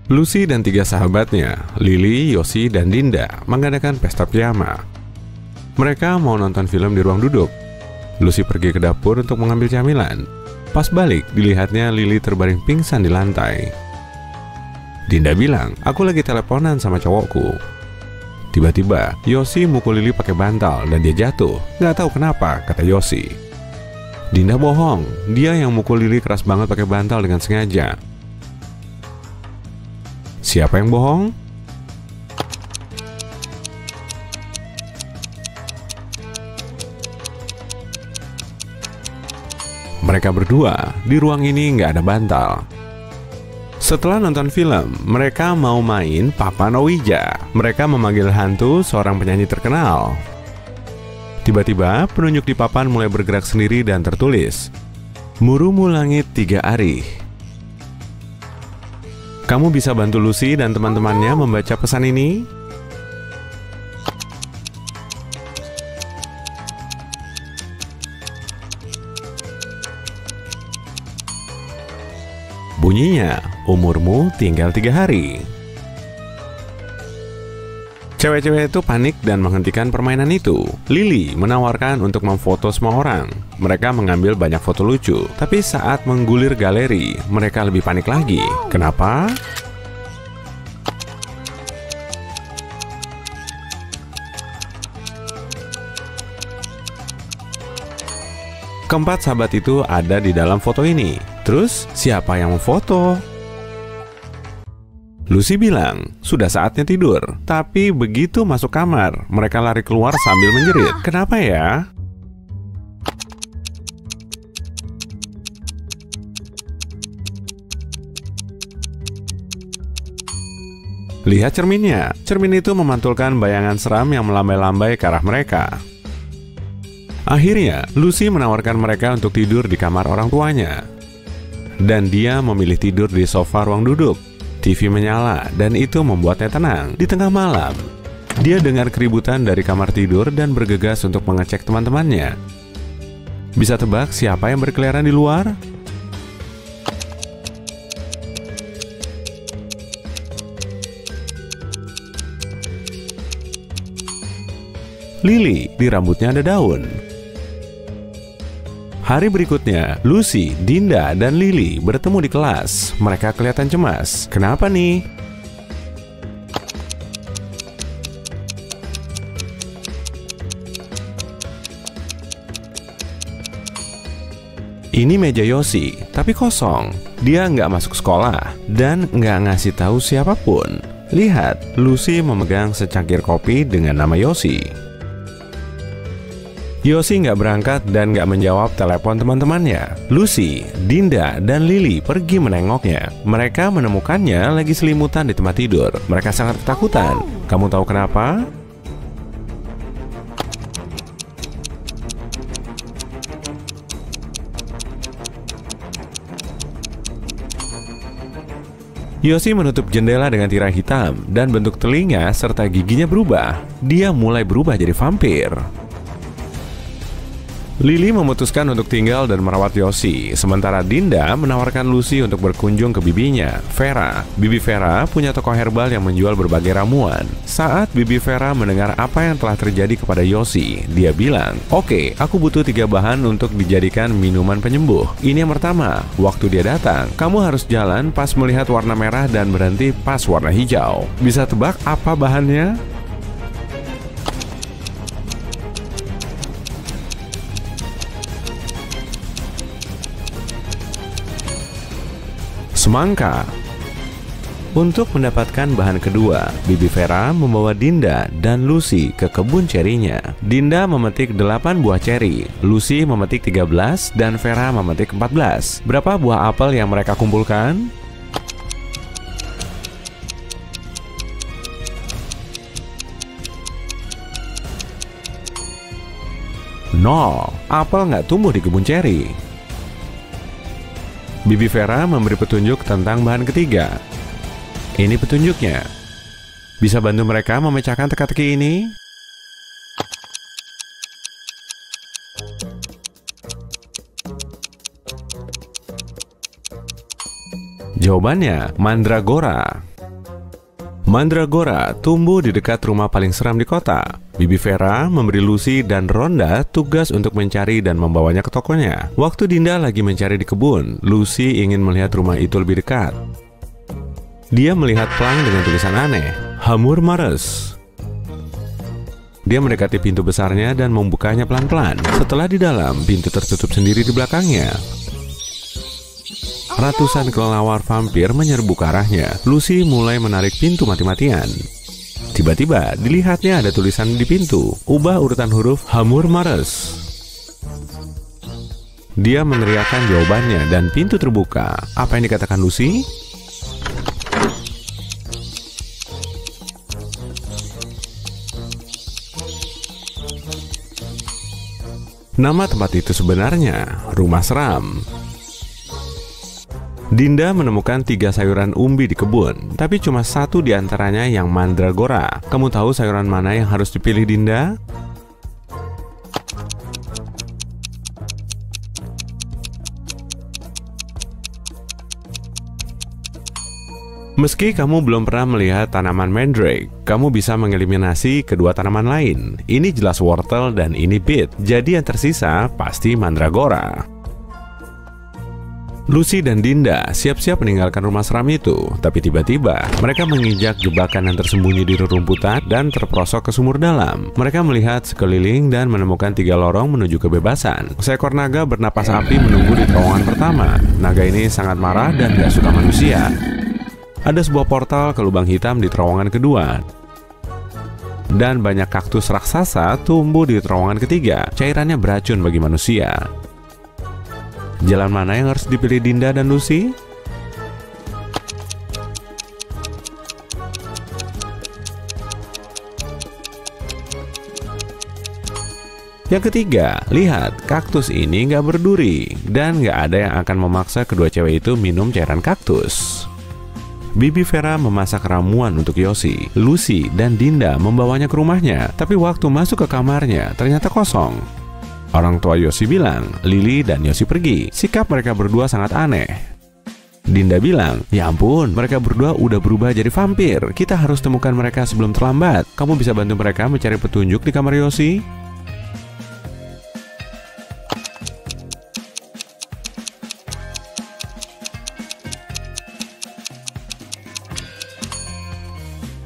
Lucy dan 3 sahabatnya, Lily, Yosi, dan Dinda, mengadakan pesta piyama. Mereka mau nonton film di ruang duduk. Lucy pergi ke dapur untuk mengambil camilan. Pas balik, dilihatnya Lily terbaring pingsan di lantai. Dinda bilang, "Aku lagi teleponan sama cowokku." Tiba-tiba, Yosi mukul Lily pakai bantal dan dia jatuh. Nggak tahu kenapa, kata Yosi. Dinda bohong, dia yang mukul Lily keras banget pakai bantal dengan sengaja. Siapa yang bohong? Mereka berdua, di ruang ini nggak ada bantal. Setelah nonton film, mereka mau main Papan Ouija. Mereka memanggil hantu seorang penyanyi terkenal. Tiba-tiba, penunjuk di papan mulai bergerak sendiri dan tertulis, "Murumu langit 3 ari." Kamu bisa bantu Lucy dan teman-temannya membaca pesan ini? Bunyinya, umurmu tinggal 3 hari. Cewek-cewek itu panik dan menghentikan permainan itu. Lily menawarkan untuk memfoto semua orang. Mereka mengambil banyak foto lucu. Tapi saat menggulir galeri, mereka lebih panik lagi. Kenapa? Keempat sahabat itu ada di dalam foto ini. Terus, siapa yang memfoto? Lucy bilang, sudah saatnya tidur. Tapi begitu masuk kamar, mereka lari keluar sambil menjerit. Kenapa ya? Lihat cerminnya. Cermin itu memantulkan bayangan seram yang melambai-lambai ke arah mereka. Akhirnya, Lucy menawarkan mereka untuk tidur di kamar orang tuanya. Dan dia memilih tidur di sofa ruang duduk. TV menyala dan itu membuatnya tenang. Di tengah malam, dia dengar keributan dari kamar tidur dan bergegas untuk mengecek teman-temannya. Bisa tebak siapa yang berkeliaran di luar? Lily, di rambutnya ada daun. Hari berikutnya, Lucy, Dinda, dan Lily bertemu di kelas. Mereka kelihatan cemas. Kenapa nih? Ini meja Yosi, tapi kosong. Dia nggak masuk sekolah dan nggak ngasih tahu siapapun. Lihat, Lucy memegang secangkir kopi dengan nama Yosi. Yosi nggak berangkat dan nggak menjawab telepon teman-temannya. Lucy, Dinda, dan Lily pergi menengoknya. Mereka menemukannya lagi selimutan di tempat tidur. Mereka sangat ketakutan. Kamu tahu kenapa? Yosi menutup jendela dengan tirai hitam dan bentuk telinga serta giginya berubah. Dia mulai berubah jadi vampir. Lily memutuskan untuk tinggal dan merawat Yosi, sementara Dinda menawarkan Lucy untuk berkunjung ke bibinya, Vera. Bibi Vera punya toko herbal yang menjual berbagai ramuan. Saat Bibi Vera mendengar apa yang telah terjadi kepada Yosi, dia bilang, "Oke, aku butuh 3 bahan untuk dijadikan minuman penyembuh. Ini yang pertama, waktu dia datang, kamu harus jalan pas melihat warna merah dan berhenti pas warna hijau. Bisa tebak apa bahannya?" Semangka. Untuk mendapatkan bahan kedua, Bibi Vera membawa Dinda dan Lucy ke kebun cerinya. Dinda memetik 8 buah ceri, Lucy memetik 13, dan Vera memetik 14. Berapa buah apel yang mereka kumpulkan? Nol. Apel nggak tumbuh di kebun ceri. Bibi Vera memberi petunjuk tentang bahan ketiga. Ini petunjuknya. Bisa bantu mereka memecahkan teka-teki ini? Jawabannya, mandragora. Mandragora tumbuh di dekat rumah paling seram di kota. Bibi Vera memberi Lucy dan Rhonda tugas untuk mencari dan membawanya ke tokonya. Waktu Dinda lagi mencari di kebun, Lucy ingin melihat rumah itu lebih dekat. Dia melihat plang dengan tulisan aneh, Hamur Mares. Dia mendekati pintu besarnya dan membukanya pelan-pelan. Setelah di dalam, pintu tertutup sendiri di belakangnya. Ratusan kelelawar vampir menyerbu ke arahnya. Lucy mulai menarik pintu mati-matian. Tiba-tiba dilihatnya ada tulisan di pintu, ubah urutan huruf Hamur Mares. Dia meneriakkan jawabannya dan pintu terbuka. Apa yang dikatakan Lucy? Nama tempat itu sebenarnya Rumah Seram. Dinda menemukan 3 sayuran umbi di kebun, tapi cuma 1 di antaranya yang mandragora. Kamu tahu sayuran mana yang harus dipilih, Dinda? Meski kamu belum pernah melihat tanaman mandrake, kamu bisa mengeliminasi kedua tanaman lain. Ini jelas wortel dan ini beet, jadi yang tersisa pasti mandragora. Lucy dan Dinda siap-siap meninggalkan rumah seram itu, tapi tiba-tiba mereka menginjak jebakan yang tersembunyi di rerumputan dan terperosok ke sumur dalam. Mereka melihat sekeliling dan menemukan 3 lorong menuju kebebasan. Seekor naga bernapas api menunggu di terowongan pertama. Naga ini sangat marah dan gak suka manusia. Ada sebuah portal ke lubang hitam di terowongan kedua. Dan banyak kaktus raksasa tumbuh di terowongan ketiga. Cairannya beracun bagi manusia. Jalan mana yang harus dipilih Dinda dan Lucy? Yang ketiga, lihat, kaktus ini nggak berduri dan nggak ada yang akan memaksa kedua cewek itu minum cairan kaktus. Bibi Vera memasak ramuan untuk Yossi. Lucy dan Dinda membawanya ke rumahnya, tapi waktu masuk ke kamarnya ternyata kosong. Orang tua Yossi bilang, Lily dan Yossi pergi. Sikap mereka berdua sangat aneh. Dinda bilang, ya ampun, mereka berdua udah berubah jadi vampir. Kita harus temukan mereka sebelum terlambat. Kamu bisa bantu mereka mencari petunjuk di kamar Yossi?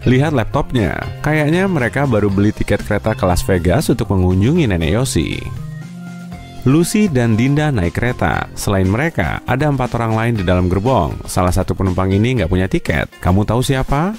Lihat laptopnya. Kayaknya mereka baru beli tiket kereta ke Las Vegas untuk mengunjungi nenek Yossi. Lucy dan Dinda naik kereta. Selain mereka, ada 4 orang lain di dalam gerbong. Salah satu penumpang ini nggak punya tiket. Kamu tahu siapa?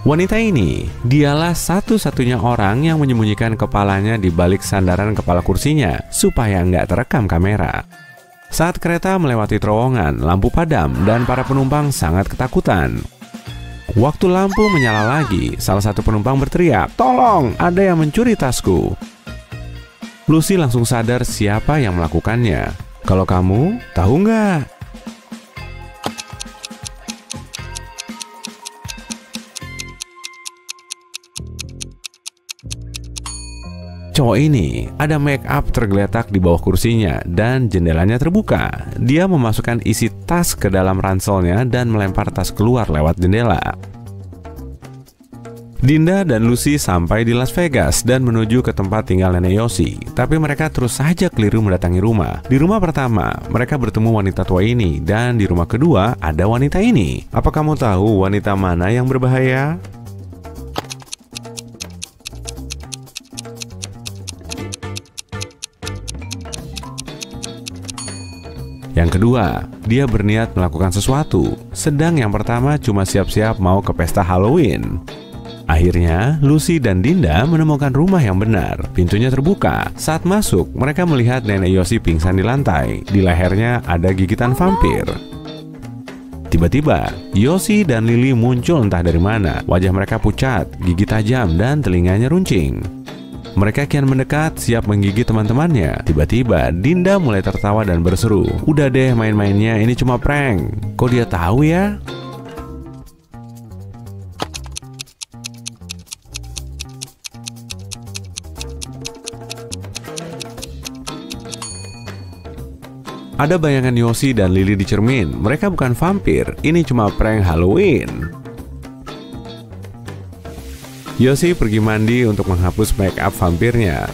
Wanita ini, dialah satu-satunya orang yang menyembunyikan kepalanya di balik sandaran kepala kursinya supaya nggak terekam kamera. Saat kereta melewati terowongan, lampu padam dan para penumpang sangat ketakutan. Waktu lampu menyala lagi, salah satu penumpang berteriak, "Tolong, ada yang mencuri tasku." Lucy langsung sadar siapa yang melakukannya. Kalau kamu, tahu nggak? Cowok ini ada make up tergeletak di bawah kursinya dan jendelanya terbuka. Dia memasukkan isi tas ke dalam ranselnya dan melempar tas keluar lewat jendela. Dinda dan Lucy sampai di Las Vegas dan menuju ke tempat tinggal nenek Yossi. Tapi mereka terus saja keliru mendatangi rumah. Di rumah pertama, mereka bertemu wanita tua ini, dan di rumah kedua ada wanita ini. Apa kamu tahu wanita mana yang berbahaya? Yang kedua, dia berniat melakukan sesuatu. Sedang yang pertama cuma siap-siap mau ke pesta Halloween. Akhirnya, Lucy dan Dinda menemukan rumah yang benar. Pintunya terbuka. Saat masuk, mereka melihat nenek Yossi pingsan di lantai. Di lehernya ada gigitan vampir. Tiba-tiba, Yossi dan Lily muncul entah dari mana. Wajah mereka pucat, gigi tajam, dan telinganya runcing. Mereka kian mendekat, siap menggigit teman-temannya. Tiba-tiba, Dinda mulai tertawa dan berseru, "Udah deh main-mainnya, ini cuma prank. Kok dia tahu ya?" Ada bayangan Yosi dan Lily di cermin. Mereka bukan vampir, ini cuma prank Halloween. Yosi pergi mandi untuk menghapus make up vampirnya.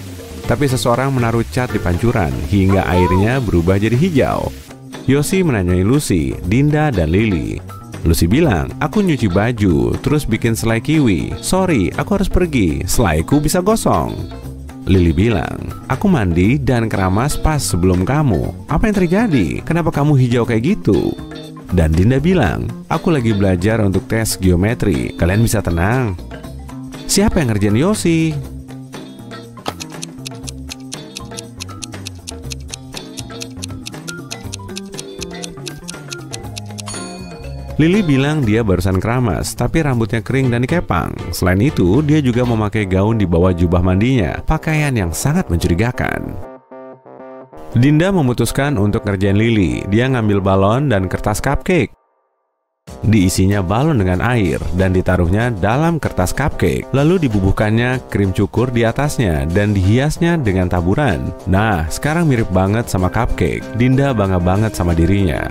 Tapi seseorang menaruh cat di pancuran hingga airnya berubah jadi hijau. Yosi menanyai Lucy, Dinda, dan Lily. Lucy bilang, aku nyuci baju, terus bikin selai kiwi. Sorry, aku harus pergi, selaiku bisa gosong. Lily bilang, aku mandi dan keramas pas sebelum kamu. Apa yang terjadi? Kenapa kamu hijau kayak gitu? Dan Dinda bilang, aku lagi belajar untuk tes geometri. Kalian bisa tenang. Siapa yang ngerjain Yosi? Lily bilang dia barusan keramas, tapi rambutnya kering dan dikepang. Selain itu, dia juga memakai gaun di bawah jubah mandinya, pakaian yang sangat mencurigakan. Dinda memutuskan untuk ngerjain Lily. Dia ngambil balon dan kertas cupcake. Diisinya balon dengan air dan ditaruhnya dalam kertas cupcake. Lalu dibubuhkannya krim cukur di atasnya dan dihiasnya dengan taburan. Nah, sekarang mirip banget sama cupcake. Dinda bangga banget sama dirinya.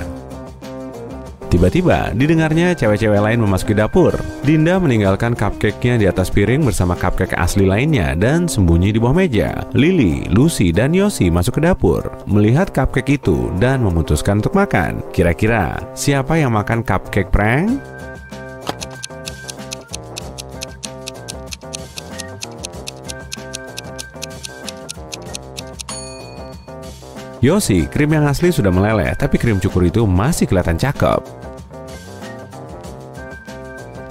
Tiba-tiba didengarnya cewek-cewek lain memasuki dapur. Dinda meninggalkan cupcake-nya di atas piring bersama cupcake asli lainnya dan sembunyi di bawah meja. Lily, Lucy, dan Yosi masuk ke dapur, melihat cupcake itu dan memutuskan untuk makan. Kira-kira siapa yang makan cupcake prank? Yosi, krim yang asli sudah meleleh, tapi krim cukur itu masih kelihatan cakep.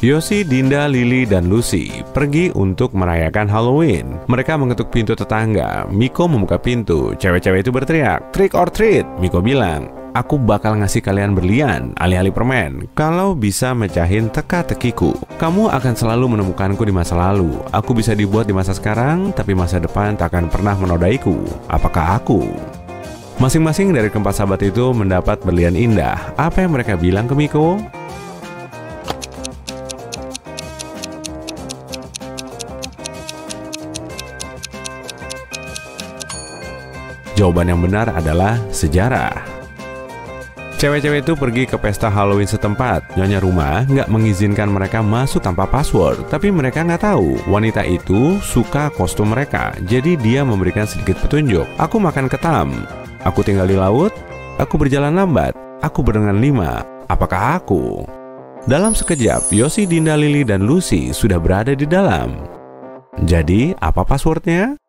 Yosi, Dinda, Lily, dan Lucy pergi untuk merayakan Halloween. Mereka mengetuk pintu tetangga. Miko membuka pintu. Cewek-cewek itu berteriak, "Trick or treat!" Miko bilang, "Aku bakal ngasih kalian berlian, alih-alih permen, kalau bisa mecahin teka-tekiku. Kamu akan selalu menemukanku di masa lalu. Aku bisa dibuat di masa sekarang, tapi masa depan tak akan pernah menodaiku. Apakah aku?" Masing-masing dari keempat sahabat itu mendapat berlian indah. Apa yang mereka bilang ke Miko? Jawaban yang benar adalah sejarah. Cewek-cewek itu pergi ke pesta Halloween setempat. Nyonya rumah nggak mengizinkan mereka masuk tanpa password. Tapi mereka nggak tahu wanita itu suka kostum mereka. Jadi dia memberikan sedikit petunjuk. Aku makan ketam. Aku tinggal di laut. Aku berjalan lambat. Aku berenang 5. Apakah aku? Dalam sekejap, Yosi, Dinda, Lily, dan Lucy sudah berada di dalam. Jadi, apa passwordnya?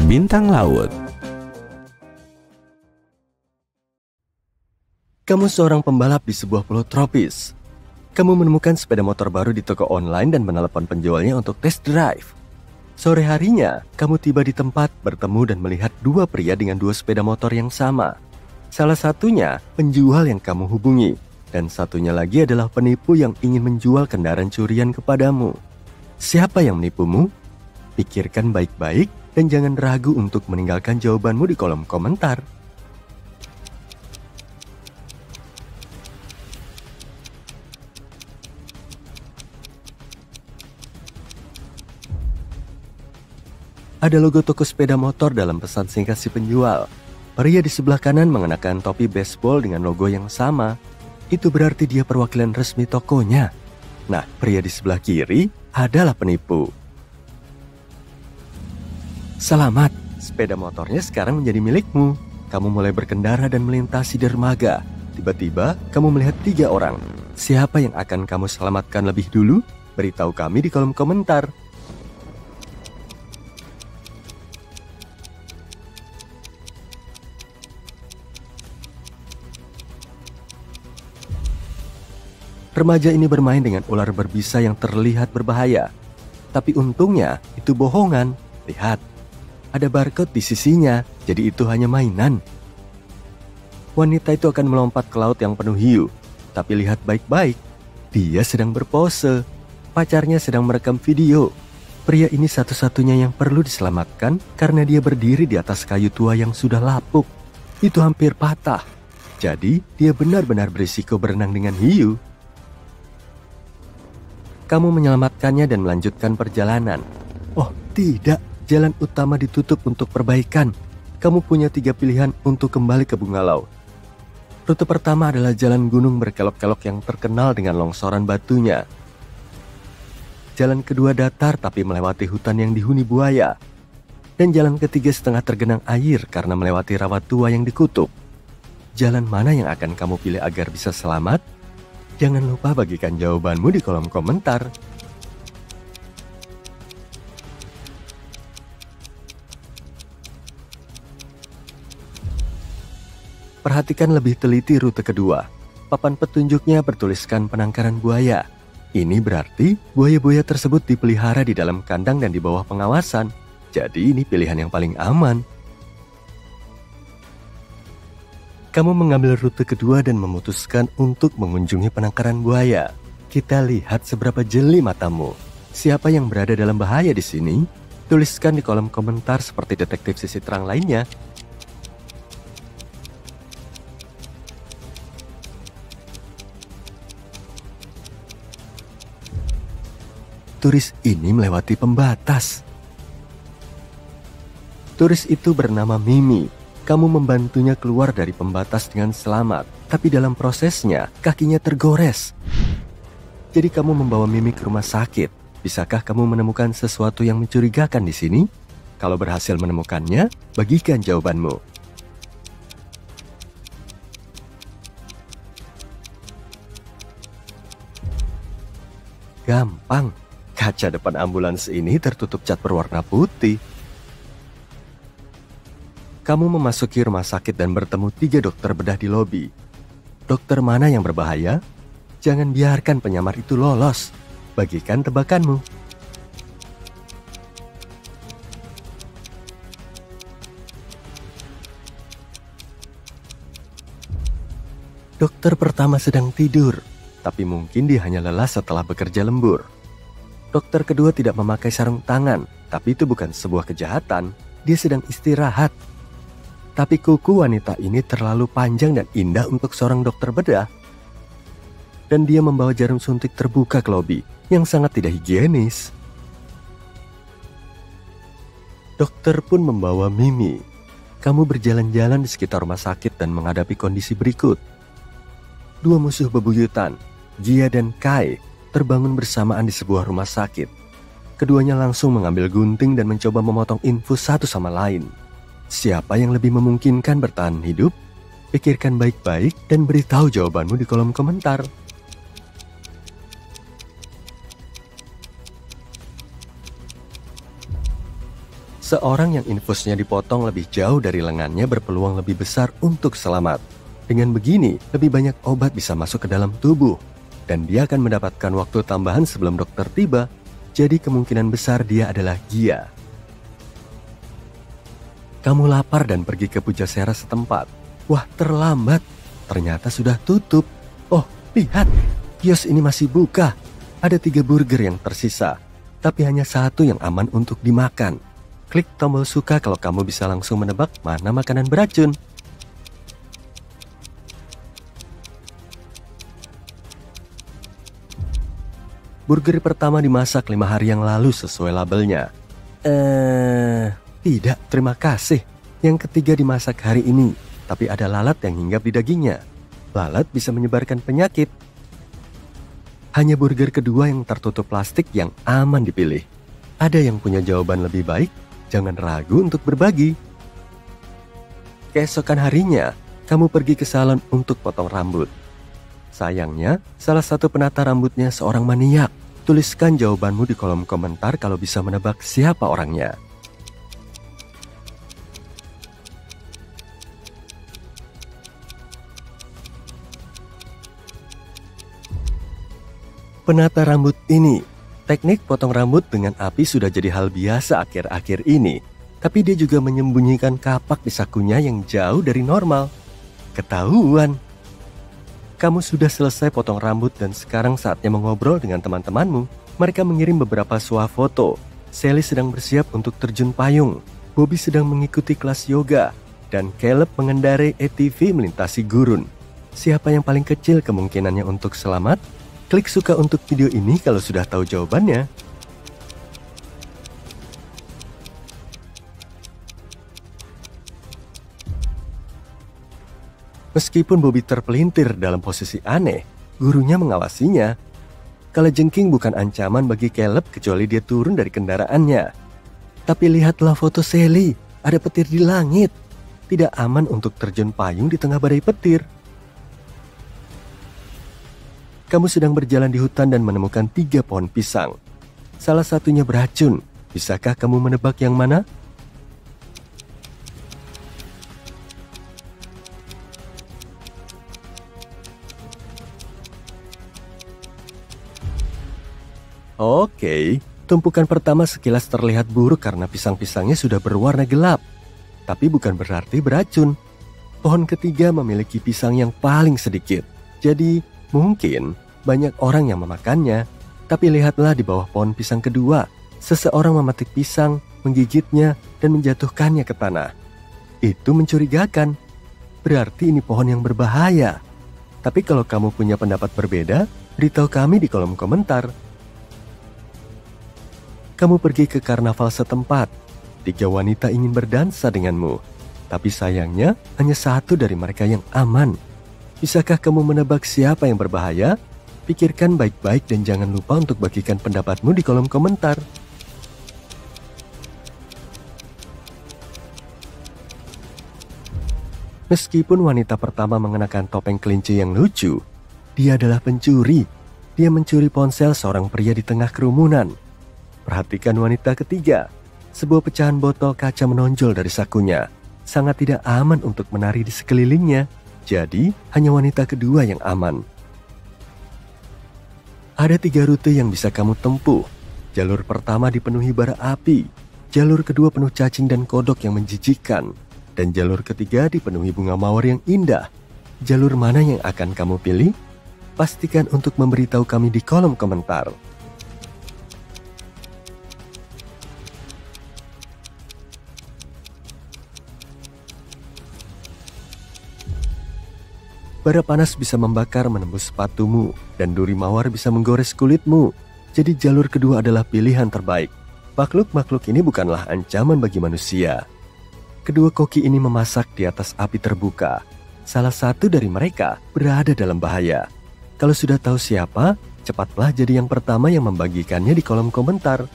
Bintang laut. Kamu seorang pembalap di sebuah pulau tropis. Kamu menemukan sepeda motor baru di toko online dan menelepon penjualnya untuk test drive. Sore harinya, kamu tiba di tempat, bertemu dan melihat dua pria dengan dua sepeda motor yang sama. Salah satunya penjual yang kamu hubungi, dan satunya lagi adalah penipu yang ingin menjual kendaraan curian kepadamu. Siapa yang menipumu? Pikirkan baik-baik dan jangan ragu untuk meninggalkan jawabanmu di kolom komentar. Ada logo toko sepeda motor dalam pesan singkat si penjual. Pria di sebelah kanan mengenakan topi baseball dengan logo yang sama. Itu berarti dia perwakilan resmi tokonya. Nah, pria di sebelah kiri adalah penipu. Selamat, sepeda motornya sekarang menjadi milikmu. Kamu mulai berkendara dan melintasi dermaga. Tiba-tiba, kamu melihat 3 orang. Siapa yang akan kamu selamatkan lebih dulu? Beritahu kami di kolom komentar. Remaja ini bermain dengan ular berbisa yang terlihat berbahaya. Tapi untungnya, itu bohongan. Lihat, ada barcode di sisinya, jadi itu hanya mainan. Wanita itu akan melompat ke laut yang penuh hiu. Tapi lihat baik-baik, dia sedang berpose. Pacarnya sedang merekam video. Pria ini satu-satunya yang perlu diselamatkan karena dia berdiri di atas kayu tua yang sudah lapuk. Itu hampir patah. Jadi, dia benar-benar berisiko berenang dengan hiu. Kamu menyelamatkannya dan melanjutkan perjalanan. Oh tidak, jalan utama ditutup untuk perbaikan. Kamu punya 3 pilihan untuk kembali ke Bungalau. Rute pertama adalah jalan gunung berkelok-kelok yang terkenal dengan longsoran batunya. Jalan kedua datar tapi melewati hutan yang dihuni buaya. Dan jalan ketiga setengah tergenang air karena melewati rawa tua yang dikutuk. Jalan mana yang akan kamu pilih agar bisa selamat? Jangan lupa bagikan jawabanmu di kolom komentar. Perhatikan lebih teliti rute kedua. Papan petunjuknya bertuliskan penangkaran buaya. Ini berarti buaya-buaya tersebut dipelihara di dalam kandang dan di bawah pengawasan. Jadi ini pilihan yang paling aman. Kamu mengambil rute kedua dan memutuskan untuk mengunjungi penangkaran buaya. Kita lihat seberapa jeli matamu. Siapa yang berada dalam bahaya di sini? Tuliskan di kolom komentar seperti detektif sisi terang lainnya. Turis ini melewati pembatas. Turis itu bernama Mimi. Kamu membantunya keluar dari pembatas dengan selamat, tapi dalam prosesnya kakinya tergores. Jadi kamu membawa Mimi ke rumah sakit. Bisakah kamu menemukan sesuatu yang mencurigakan di sini? Kalau berhasil menemukannya, bagikan jawabanmu. Gampang. Kaca depan ambulans ini tertutup cat berwarna putih. Kamu memasuki rumah sakit dan bertemu 3 dokter bedah di lobi. Dokter mana yang berbahaya? Jangan biarkan penyamar itu lolos. Bagikan tebakanmu. Dokter pertama sedang tidur, tapi mungkin dia hanya lelah setelah bekerja lembur. Dokter kedua tidak memakai sarung tangan, tapi itu bukan sebuah kejahatan. Dia sedang istirahat. Tapi kuku wanita ini terlalu panjang dan indah untuk seorang dokter bedah. Dan dia membawa jarum suntik terbuka ke lobi, yang sangat tidak higienis. Dokter pun membawa Mimi. Kamu berjalan-jalan di sekitar rumah sakit dan menghadapi kondisi berikut. 2 musuh bebuyutan, Gia dan Kai, terbangun bersamaan di sebuah rumah sakit. Keduanya langsung mengambil gunting dan mencoba memotong infus satu sama lain. Siapa yang lebih memungkinkan bertahan hidup? Pikirkan baik-baik dan beritahu jawabanmu di kolom komentar. Seorang yang infusnya dipotong lebih jauh dari lengannya berpeluang lebih besar untuk selamat. Dengan begini, lebih banyak obat bisa masuk ke dalam tubuh. Dan dia akan mendapatkan waktu tambahan sebelum dokter tiba. Jadi kemungkinan besar dia adalah Gia. Kamu lapar dan pergi ke pujasera setempat. Wah, terlambat. Ternyata sudah tutup. Oh, lihat. Kios ini masih buka. Ada 3 burger yang tersisa. Tapi hanya 1 yang aman untuk dimakan. Klik tombol suka kalau kamu bisa langsung menebak mana makanan beracun. Burger pertama dimasak 5 hari yang lalu sesuai labelnya. Tidak, terima kasih. Yang ketiga dimasak hari ini, tapi ada lalat yang hinggap di dagingnya. Lalat bisa menyebarkan penyakit. Hanya burger kedua yang tertutup plastik yang aman dipilih. Ada yang punya jawaban lebih baik? Jangan ragu untuk berbagi. Keesokan harinya, kamu pergi ke salon untuk potong rambut. Sayangnya, salah satu penata rambutnya seorang maniak. Tuliskan jawabanmu di kolom komentar kalau bisa menebak siapa orangnya. Penata rambut ini. Teknik potong rambut dengan api sudah jadi hal biasa akhir-akhir ini. Tapi dia juga menyembunyikan kapak di sakunya yang jauh dari normal. Ketahuan. Kamu sudah selesai potong rambut dan sekarang saatnya mengobrol dengan teman-temanmu. Mereka mengirim beberapa swafoto. Sally sedang bersiap untuk terjun payung. Bobby sedang mengikuti kelas yoga. Dan Caleb mengendarai ATV melintasi gurun. Siapa yang paling kecil kemungkinannya untuk selamat? Klik suka untuk video ini kalau sudah tahu jawabannya. Meskipun Bobby terpelintir dalam posisi aneh, gurunya mengawasinya. Kalajengking bukan ancaman bagi Caleb kecuali dia turun dari kendaraannya. Tapi lihatlah foto Sally, ada petir di langit. Tidak aman untuk terjun payung di tengah badai petir. Kamu sedang berjalan di hutan dan menemukan 3 pohon pisang. Salah satunya beracun. Bisakah kamu menebak yang mana? Oke, tumpukan pertama sekilas terlihat buruk karena pisang-pisangnya sudah berwarna gelap. Tapi bukan berarti beracun. Pohon ketiga memiliki pisang yang paling sedikit. Jadi, mungkin banyak orang yang memakannya. Tapi lihatlah di bawah pohon pisang kedua. Seseorang memetik pisang, menggigitnya, dan menjatuhkannya ke tanah. Itu mencurigakan. Berarti ini pohon yang berbahaya. Tapi kalau kamu punya pendapat berbeda, beritahu kami di kolom komentar. Kamu pergi ke karnaval setempat. 3 wanita ingin berdansa denganmu. Tapi sayangnya, hanya satu dari mereka yang aman. Bisakah kamu menebak siapa yang berbahaya? Pikirkan baik-baik dan jangan lupa untuk bagikan pendapatmu di kolom komentar. Meskipun wanita pertama mengenakan topeng kelinci yang lucu, dia adalah pencuri. Dia mencuri ponsel seorang pria di tengah kerumunan. Perhatikan wanita ketiga. Sebuah pecahan botol kaca menonjol dari sakunya. Sangat tidak aman untuk menari di sekelilingnya. Jadi, hanya wanita kedua yang aman. Ada 3 rute yang bisa kamu tempuh. Jalur pertama dipenuhi bara api. Jalur kedua penuh cacing dan kodok yang menjijikkan. Dan jalur ketiga dipenuhi bunga mawar yang indah. Jalur mana yang akan kamu pilih? Pastikan untuk memberitahu kami di kolom komentar. Bara panas bisa membakar menembus sepatumu, dan duri mawar bisa menggores kulitmu. Jadi jalur kedua adalah pilihan terbaik. Makhluk-makhluk ini bukanlah ancaman bagi manusia. Kedua koki ini memasak di atas api terbuka. Salah satu dari mereka berada dalam bahaya. Kalau sudah tahu siapa, cepatlah jadi yang pertama yang membagikannya di kolom komentar.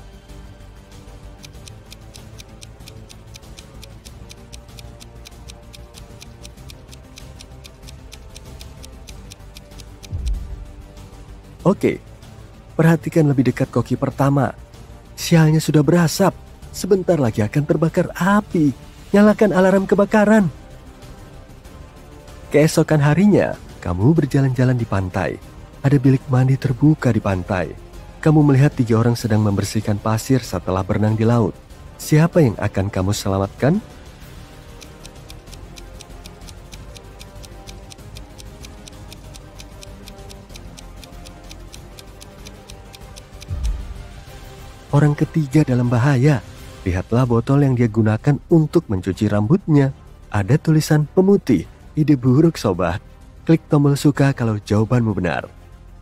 Oke, perhatikan lebih dekat koki pertama. Sialnya sudah berasap. Sebentar lagi akan terbakar api. Nyalakan alarm kebakaran. Keesokan harinya, kamu berjalan-jalan di pantai. Ada bilik mandi terbuka di pantai. Kamu melihat 3 orang sedang membersihkan pasir setelah berenang di laut. Siapa yang akan kamu selamatkan? Orang ketiga dalam bahaya. Lihatlah botol yang dia gunakan untuk mencuci rambutnya. Ada tulisan pemutih. Ide buruk sobat. Klik tombol suka kalau jawabanmu benar.